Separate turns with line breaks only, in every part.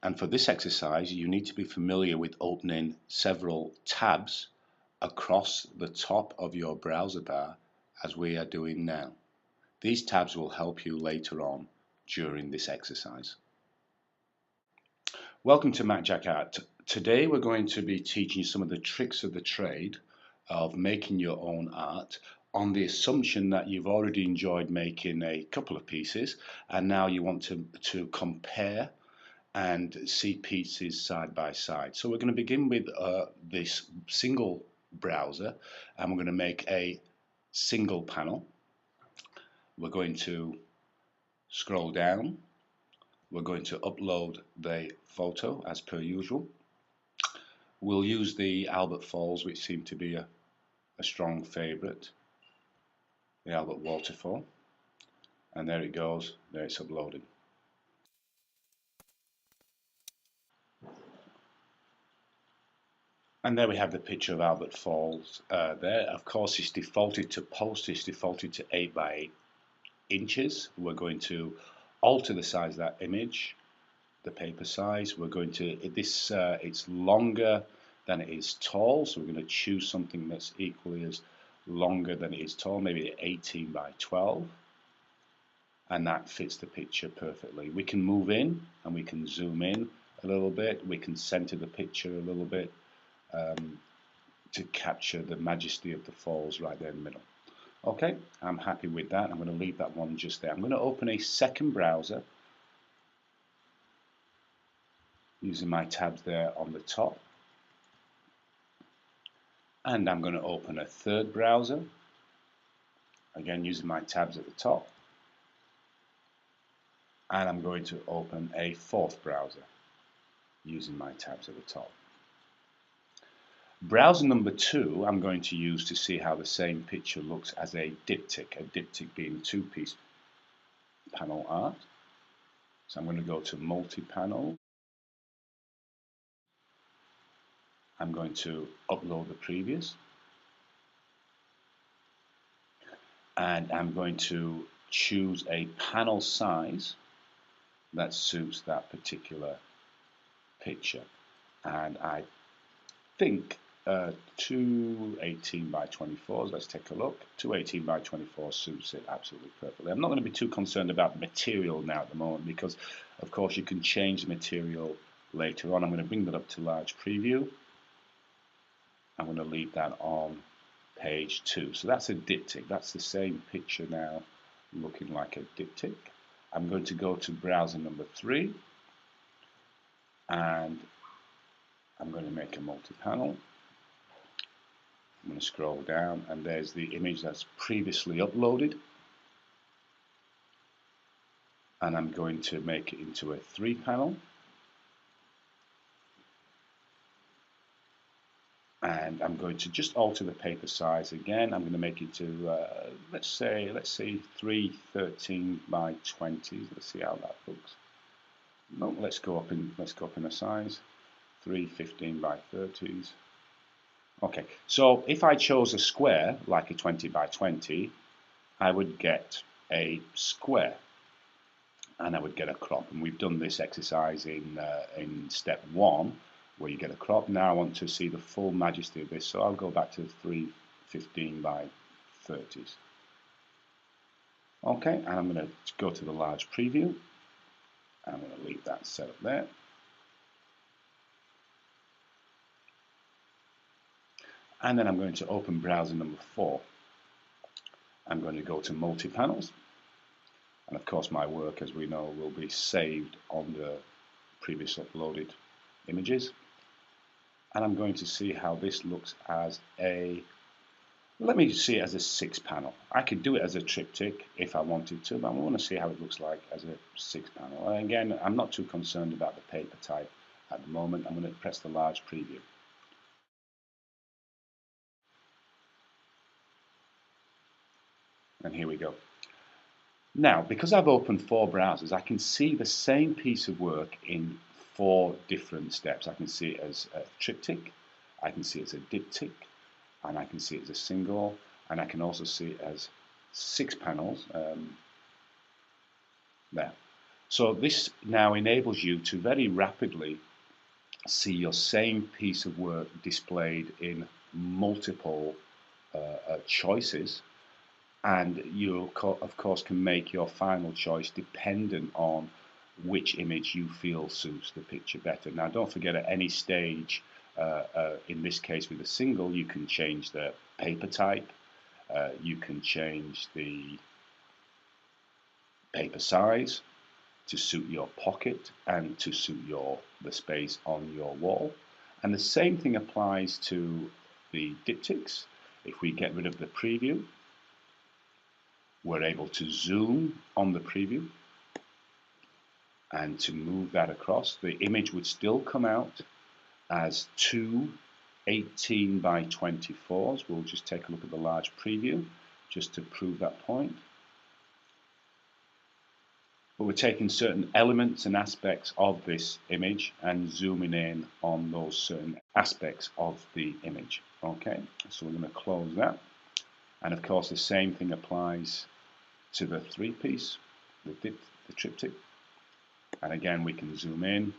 And for this exercise, you need to be familiar with opening several tabs across the top of your browser bar as we are doing now. These tabs will help you later on during this exercise. Welcome to MacJac Art. Today we're going to be teaching you some of the tricks of the trade of making your own art on the assumption that you've already enjoyed making a couple of pieces and now you want to compare and see pieces side by side. So we're going to begin with this single browser and we're going to make a single panel. We're going to scroll down. We're going to upload the photo as per usual. We'll use the Albert Falls, which seem to be a strong favourite, the Albert Waterfall. And there it goes, there it's uploaded. And there we have the picture of Albert Falls there. Of course, it's defaulted to post, it's defaulted to 8 by 8 inches. We're going to alter the size of that image, the paper size. We're going to, it's longer than it is tall, so we're going to choose something that's equally as longer than it is tall, maybe 18 by 12. And that fits the picture perfectly. We can move in and we can zoom in a little bit. We can center the picture a little bit to capture the majesty of the falls right there in the middle. Okay, I'm happy with that. I'm going to leave that one just there. I'm going to open a second browser using my tabs there on the top. And I'm going to open a third browser, again using my tabs at the top. And I'm going to open a fourth browser using my tabs at the top. Browser number 2 I'm going to use to see how the same picture looks as a diptych being two-piece panel art. So I'm going to go to multi-panel. I'm going to upload the previous. And I'm going to choose a panel size that suits that particular picture. And I think 218 by 24s, let's take a look. 218 by 24 suits it absolutely perfectly. I'm not going to be too concerned about the material now at the moment because of course you can change the material later on. I'm going to bring that up to large preview. I'm going to leave that on page 2. So that's a diptych. That's the same picture now looking like a diptych. I'm going to go to browser number 3 and I'm going to make a multi-panel. I'm going to scroll down and there's the image that's previously uploaded. And I'm going to make it into a 3-panel. And I'm going to just alter the paper size again. I'm going to make it to let's say 313 by 20s. Let's see how that looks. No, let's go up in a size. 315 by 30s. Okay, so if I chose a square like a 20 by 20, I would get a square and I would get a crop. And we've done this exercise in step 1 where you get a crop. Now I want to see the full majesty of this, so I'll go back to 315 by 30s. Okay, and I'm going to go to the large preview. I'm going to leave that set up there. And then I'm going to open browser number 4. I'm going to go to multi-panels. And of course my work, as we know, will be saved on the previous uploaded images. And I'm going to see how this looks as a, let me see it as a 6-panel. I could do it as a triptych if I wanted to, but I want to see how it looks like as a 6-panel. And again, I'm not too concerned about the paper type at the moment. I'm going to press the large preview. And here we go. Now, because I've opened 4 browsers, I can see the same piece of work in 4 different steps. I can see it as a triptych, I can see it as a diptych, and I can see it as a single, and I can also see it as 6 panels there. So this now enables you to very rapidly see your same piece of work displayed in multiple choices, and you of course can make your final choice dependent on which image you feel suits the picture better. Now don't forget, at any stage, in this case with a single, you can change the paper type, you can change the paper size to suit your pocket and to suit the space on your wall. And the same thing applies to the diptychs. If we get rid of the preview, we're able to zoom on the preview, and to move that across, the image would still come out as two 18 by 24s. We'll just take a look at the large preview just to prove that point. But we're taking certain elements and aspects of this image and zooming in on those certain aspects of the image. Okay, so we're going to close that. And of course the same thing applies to the three-piece, the triptych. And again, we can zoom in,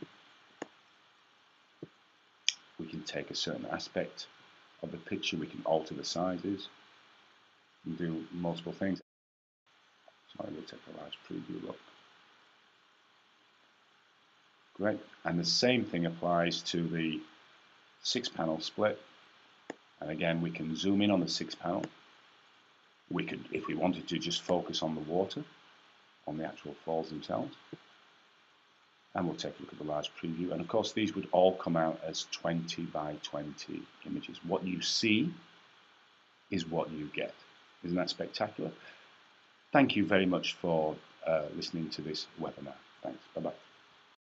we can take a certain aspect of the picture, we can alter the sizes, and do multiple things. Sorry, we'll take a large preview look. Great, and the same thing applies to the 6-panel split. And again, we can zoom in on the 6-panel. We could, if we wanted to, just focus on the water, on the actual falls themselves. And we'll take a look at the large preview. And of course, these would all come out as 20 by 20 images. What you see is what you get. Isn't that spectacular? Thank you very much for listening to this webinar. Thanks. Bye-bye.